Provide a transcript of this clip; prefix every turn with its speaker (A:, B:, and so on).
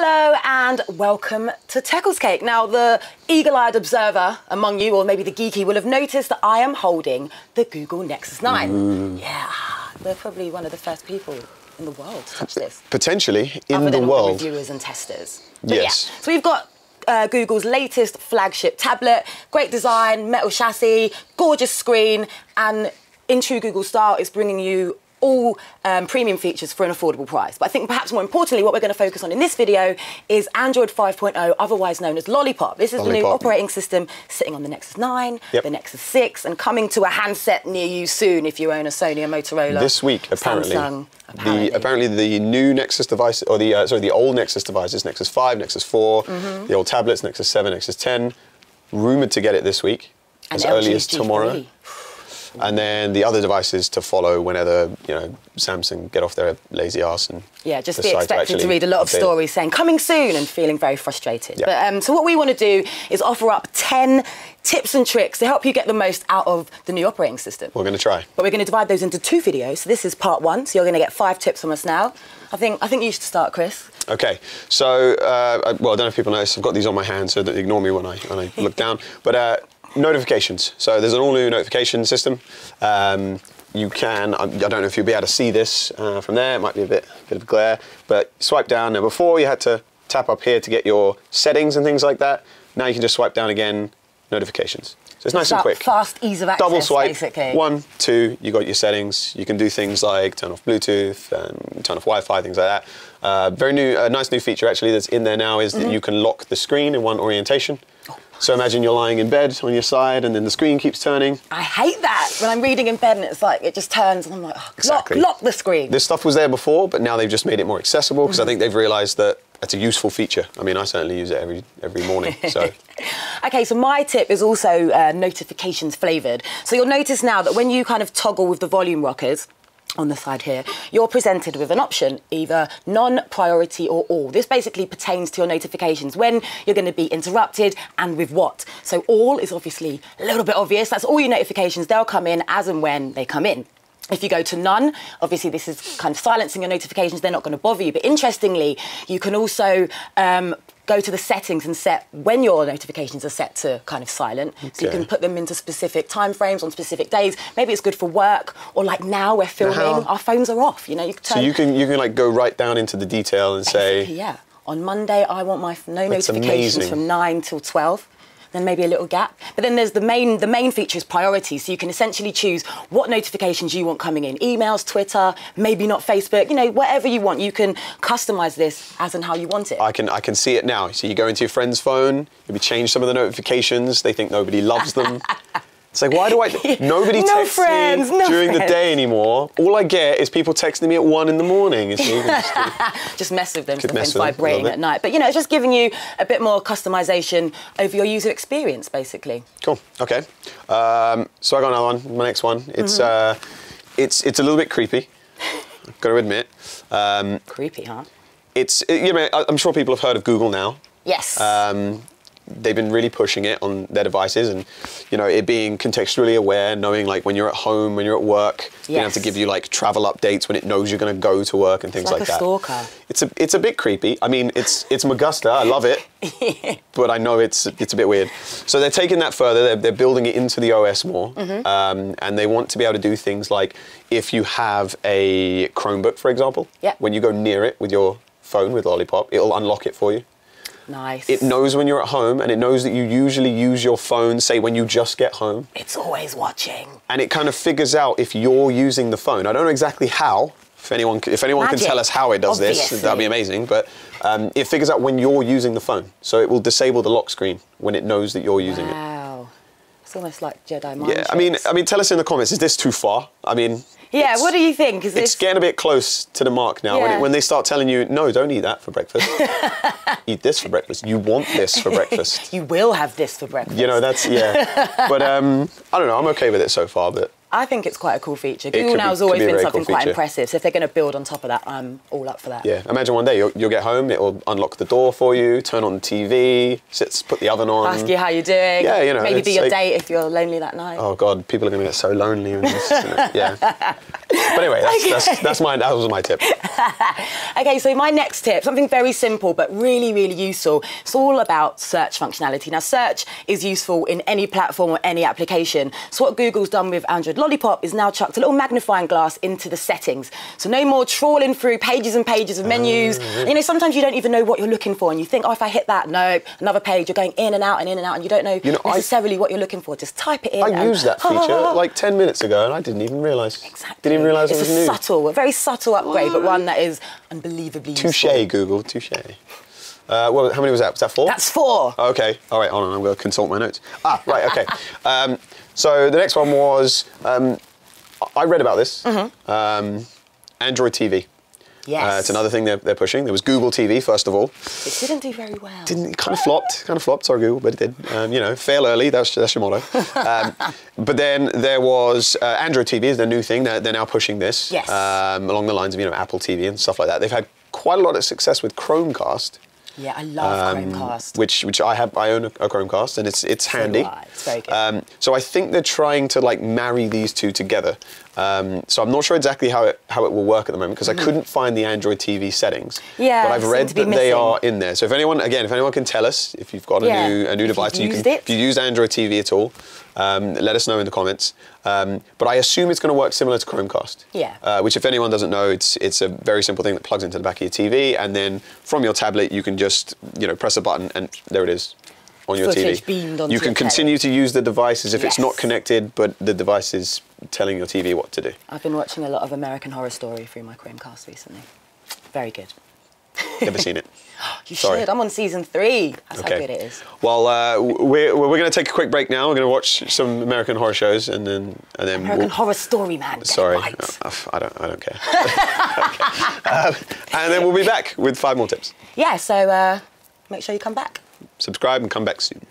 A: Hello and welcome to Teckles Cake. Now, the eagle-eyed observer among you, or maybe the geeky, will have noticed that I am holding the Google Nexus 9. Yeah, they're probably one of the first people in the world to touch this.
B: Potentially, in
A: other
B: the
A: than
B: world.
A: reviewers and testers.
B: But yes.
A: Yeah. So we've got Google's latest flagship tablet, great design, metal chassis, gorgeous screen, and in true Google style, it's bringing you all premium features for an affordable price. But I think perhaps more importantly, what we're going to focus on in this video is Android 5.0, otherwise known as Lollipop. This is the new operating system sitting on the Nexus 9, the Nexus 6, and coming to a handset near you soon if you own a Sony or Motorola.
B: This week, apparently.
A: Samsung,
B: apparently the new Nexus device, or the old Nexus devices, Nexus 5, Nexus 4, the old tablets, Nexus 7, Nexus 10, rumoured to get it this week, as early as tomorrow. And then the other devices to follow whenever, Samsung get off their lazy arse and
A: just be expected to read a lot of stories saying coming soon and feeling very frustrated. But so what we want to do is offer up 10 tips and tricks to help you get the most out of the new operating system.
B: We're going to try.
A: But we're going to divide those into 2 videos. So this is part 1. So you're going to get 5 tips from us now. I think you should start, Chris. Okay.
B: So, well, I don't know if people notice, I've got these on my hand, so ignore me when I look down. But notifications. So there's an all-new notification system. You can, I don't know if you'll be able to see this from there, it might be a bit of glare, but swipe down. Now before you had to tap up here to get your settings and things like that. Now you can just swipe down again, notifications. So it's nice and quick.
A: Fast, ease of access,
B: double swipe,
A: basically.
B: 1, 2, you got your settings. You can do things like turn off Bluetooth, turn off Wi-Fi, things like that. Very new, nice new feature actually that's in there now is that you can lock the screen in one orientation. So imagine you're lying in bed on your side and then the screen keeps turning. I
A: hate that when I'm reading in bed and it's like, it just turns and I'm like, oh, lock the screen.
B: This stuff was there before, but now they've just made it more accessible because I think they've realised that it's a useful feature. I mean, I certainly use it every morning, so.
A: Okay, so my tip is also notifications flavoured. So you'll notice now that when you kind of toggle with the volume rockers, on the side here, you're presented with an option, either none, priority or all. This basically pertains to your notifications, when you're going to be interrupted and with what. So all is obviously a little bit obvious. That's all your notifications. They'll come in as and when they come in. If you go to none, obviously this is kind of silencing your notifications. They're not going to bother you. But interestingly, you can also go to the settings and set when your notifications are set to kind of silent. Okay. So you can put them into specific time frames on specific days. Maybe it's good for work, or like now we're filming, our phones are off. You can turn.
B: So you can like go right down into the detail and say,
A: yeah, on Monday I want my no notifications from 9 till 12. Then maybe a little gap. But then there's the main feature is priority. So you can essentially choose what notifications you want coming in. Emails, Twitter, maybe not Facebook, whatever you want. You can customize this as and how you want it.
B: I can see it now. So you go into your friend's phone, maybe change some of the notifications. They think nobody loves them. It's like, why do nobody texts me during the day anymore. All I get is people texting me at 1 in the morning.
A: Just mess with them, so the phone's vibrating at night. But it's just giving you a bit more customization over your user experience, basically.
B: Cool, okay. So I got another one, my next one. It's a little bit creepy, I've got to admit.
A: Creepy, huh?
B: I'm sure people have heard of Google now.
A: Yes.
B: They've been really pushing it on their devices, and it being contextually aware, knowing like when you're at home, when you're at work, being able to give you like travel updates when it knows you're going to go to work and things like that.
A: Stalker.
B: It's a bit creepy. I mean, it's Magusta. I love it, but I know it's a bit weird. So they're taking that further. They're building it into the OS more, and they want to be able to do things like if you have a Chromebook, for example, when you go near it with your phone with Lollipop, it'll unlock it for you.
A: Nice.
B: It knows when you're at home, and it knows that you usually use your phone, say, when you just get home.
A: It's always watching.
B: And it kind of figures out if you're using the phone. I don't know exactly how. If anyone can tell us how it does this, that'd be amazing. But it figures out when you're using the phone. So it will disable the lock screen when it knows that you're using it.
A: Wow. It's almost like Jedi mind
B: tricks. I mean, tell us in the comments, is this too far? I mean...
A: Yeah, what do you think?
B: It's getting a bit close to the mark now. Yeah. When they start telling you, no, don't eat that for breakfast. Eat this for breakfast. You want this for breakfast.
A: You will have this for breakfast.
B: That's, But I don't know, I'm okay with it so far, but
A: I think it's quite a cool feature.
B: could
A: Google Now has always
B: be a
A: been
B: very
A: something
B: cool
A: quite
B: feature.
A: impressive. So if they're going to build on top of that, I'm all up for that.
B: Yeah, imagine one day you'll get home, it'll unlock the door for you, turn on the TV, put the oven on.
A: Ask you how you're doing.
B: Yeah, you know,
A: Maybe be
B: it's
A: your
B: like-
A: date if you're lonely that night.
B: Oh God, people are going to get so lonely. And yeah. But anyway, that was my tip.
A: Okay, so my next tip, something very simple but really, really useful. It's all about search functionality. Now, search is useful in any platform or any application. So what Google's done with Android Lollipop is now chucked a little magnifying glass into the settings. So no more trawling through pages and pages of menus.
B: Really?
A: You know, sometimes you don't even know what you're looking for and you think, oh, if I hit that, no, another page, you're going in and out and you don't know, necessarily what you're looking for. Just type it in.
B: I used that feature like 10 minutes ago and I didn't even realise.
A: Exactly.
B: Didn't even realise it was new.
A: A very subtle upgrade, but one that is unbelievably useful.
B: Touche, Google, touche. Well, how many was that? Was that 4?
A: That's 4.
B: Okay, all right, hold on, I'm going to consult my notes. Right, okay. So the next one was, I read about this, Android TV.
A: Yes.
B: It's another thing they're pushing. There was Google TV, first of all.
A: It didn't do very well.
B: It kind of flopped, sorry Google, but it did. You know, fail early, that's your motto. But then there was Android TV is the new thing. They're now pushing this.
A: Yes.
B: Along the lines of, you know, Apple TV and stuff like that. They've had quite a lot of success with Chromecast.
A: Yeah, I love Chromecast.
B: Which I own a Chromecast and it's handy.
A: It's very good.
B: So I think they're trying to like marry these two together. So I'm not sure exactly how it will work at the moment because I couldn't find the Android TV settings.
A: Yeah,
B: but I've read
A: seem to be
B: that they
A: missing.
B: are in there. So if anyone can tell us if you've got a new device, if you used Android TV at all, let us know in the comments. But I assume it's going to work similar to Chromecast.
A: Yeah.
B: Which if anyone doesn't know, it's a very simple thing that plugs into the back of your TV, and then from your tablet you can just press a button and there it is on your
A: Footage
B: TV.
A: beamed onto
B: You can
A: your
B: continue to use the device as if it's not
A: Yes.
B: connected, but the device is telling your TV what to do.
A: I've been watching a lot of American Horror Story through my Chromecast recently. Very good.
B: Never seen it.
A: You
B: Sorry.
A: should. I'm on season 3. That's how good it is.
B: Well, we're going to take a quick break now. We're going to watch some American horror shows and then
A: American Horror Story, man.
B: Sorry,
A: Right.
B: I don't care. And then we'll be back with 5 more tips.
A: Yeah, so make sure you come back.
B: Subscribe and come back soon.